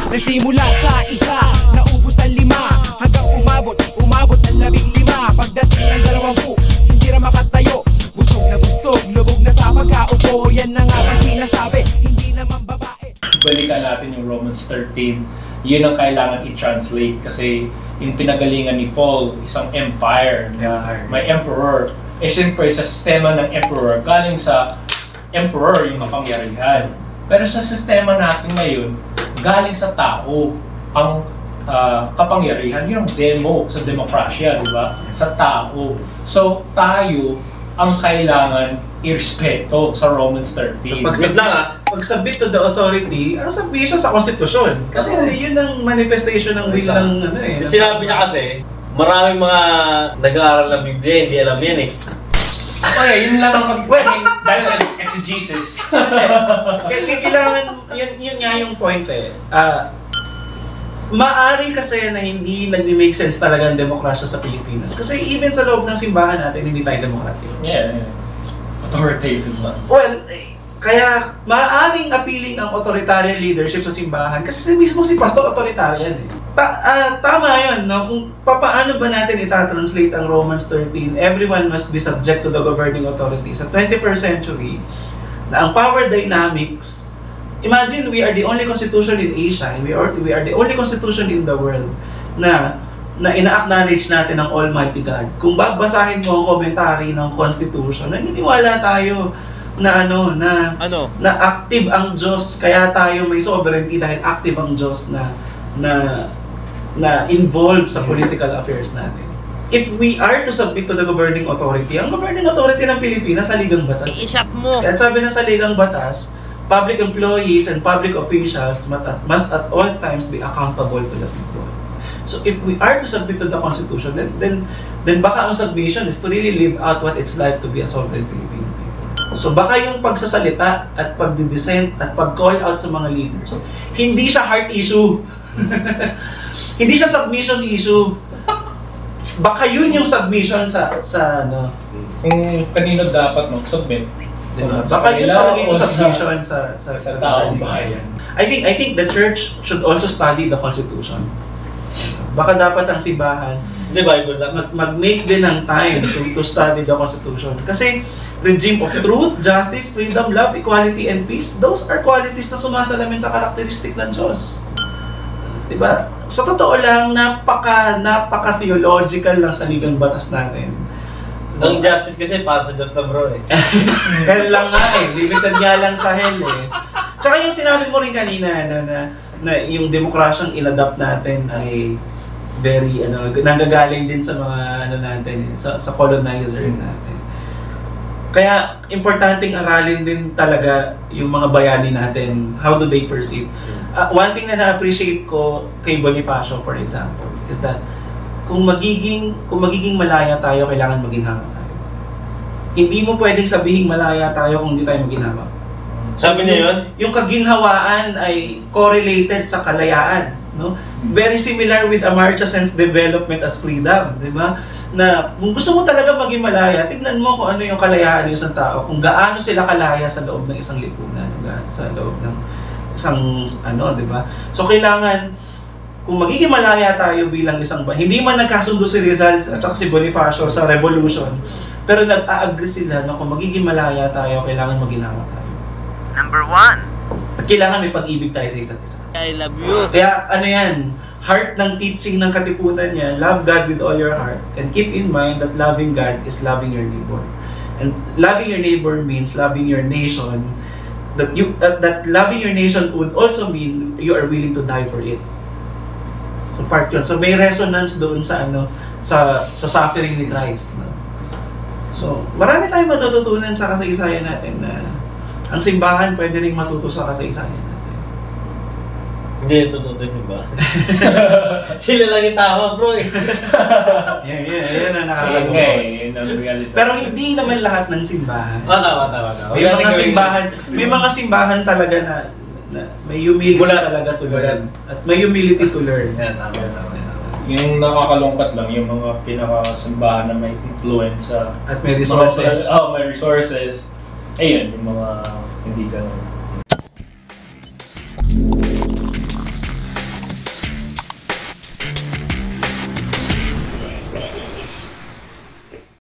Nagsimula sa isa, naubos ang 5, hanggang umabot ng 15. Pagdating ng 20, hindi na makatayo. Busog na busog, lubog na sa pagkaupo. Yan na nga ba sinasabi, hindi naman babae. Balikan natin yung Romans 13. Yun ang kailangan i-translate kasi yung pinagalingan ni Paul, isang empire na may emperor. Eh siyempre sa sistema ng emperor, galing sa emperor yung kapangyarihan. Pero sa sistema natin ngayon, galing sa tao ang kapangyarihan. Yun ang demo sa demokrasya, di ba? Sa tao. So tayo ang kailangan irespeto sa Romans 13. So pag-submit to the authority, ang sabihin siya sa konstitusyon. Kasi yun ang manifestation ng will ng ano eh. Sinabi niya kasi, maraming mga nag-aaral ng Biblia, hindi alam yan eh. Okay, yun lang ang dahil sa exegesis. Kailangan, yun nga yung point eh. Maari kasi na hindi nag-make sense talaga ang demokrasya sa Pilipinas. Kasi even sa loob ng simbahan natin, hindi tayo demokratic. Yeah. Authoritative ba? Well, kaya maaaring appealing ang authoritarian leadership sa simbahan kasi mismo si pastor authoritarian eh. Tama yun, no? Kung paano ba natin itatranslate ang Romans 13, everyone must be subject to the governing authority. Sa 21st century, na ang power dynamics, imagine we are the only constitution in Asia and we are the only constitution in the world na ina-acknowledge natin ang Almighty God. Kung babasahin mo ang commentary ng Constitution, naniniwala tayo na na active ang Diyos, kaya tayo may sovereignty dahil active ang Diyos na involved sa political affairs natin. If we are to submit to the governing authority, ang governing authority ng Pilipinas sa Ligang Batas. I-shop mo. Kaya sabi na sa Ligang Batas, public employees and public officials must at all times be accountable to the people. So if we are to submit to the Constitution, then baka ang submission is to really live out what it's like to be a sovereign Filipino people. So baka yung pagsasalita at pagdi-dissent at pag-call out sa mga leaders, hindi siya heart issue. Hindi siya submission issue. Baka yun yung submission sa ano. Kung kanino dapat mag-submit. Diba? Baka yun talaga yung submission sa taong bayan. I think the church should also study the Constitution. Baka dapat ang simbahan mag-make din ng time to study the Constitution. Kasi regime of truth, justice, freedom, love, equality, and peace, those are qualities na sumasalamin sa karakteristik ng Diyos. Diba? Sa totoo lang, napaka-theological lang sa Ligang Batas natin. Ang justice kasi para sa Diyos lang bro eh. Hell lang nga eh, limited nga lang sa hell eh. Tsaka yung sinabi mo rin kanina na yung demokrasyang in-adapt natin ay very nanggagaling din sa mga natin sa colonizer natin. Kaya importanteng aralin din talaga yung mga bayani natin, how do they perceive. One thing na na-appreciate ko kay Bonifacio for example is that kung magiging malaya tayo, kailangan maginhawa tayo. Hindi mo pwedeng sabihin malaya tayo kung hindi tayo maginhawa. Sabi niya yun? Yung kaginhawaan ay correlated sa kalayaan. No? Very similar with Amartya Sen's development as freedom, di ba? Na kung gusto mo talaga maging malaya, tignan mo kung ano yung kalayaan ng isang tao, kung gaano sila kalaya sa loob ng isang lipunan, sa loob ng isang di ba? So kailangan kung magiging malaya tayo bilang isang hindi man nagkasundo si Rizal at saka si Bonifacio sa revolution, pero nag-a-agree sila na kung magiging malaya tayo, kailangan maginawa tayo. Number 1. At kailangan may pag-ibig tayo sa isa't isa. I love you. Kaya yan, heart ng teaching ng Katipunan niya, love God with all your heart and keep in mind that loving God is loving your neighbor. And loving your neighbor means loving your nation. That loving your nation would also mean you are willing to die for it. So part yun. So may resonance doon sa sa suffering ni Christ. No? So marami tayong matututunan sa kasaysayan natin na ang simbahan pwede ring matuto sa kasaysayan natin. Hindi, tututuin mo ba? Sila lang yung tao, bro eh. Yan ang nakakagawa. Pero hindi naman lahat ng simbahan. Tama. May mga simbahan talaga na may humility talaga to learn. At may humility to learn. Tama. Yung nakakalungkat lang, yung mga pinakasimbahan na may influence sa... At may resources. May resources. Ayun, yung mga hindi ganun.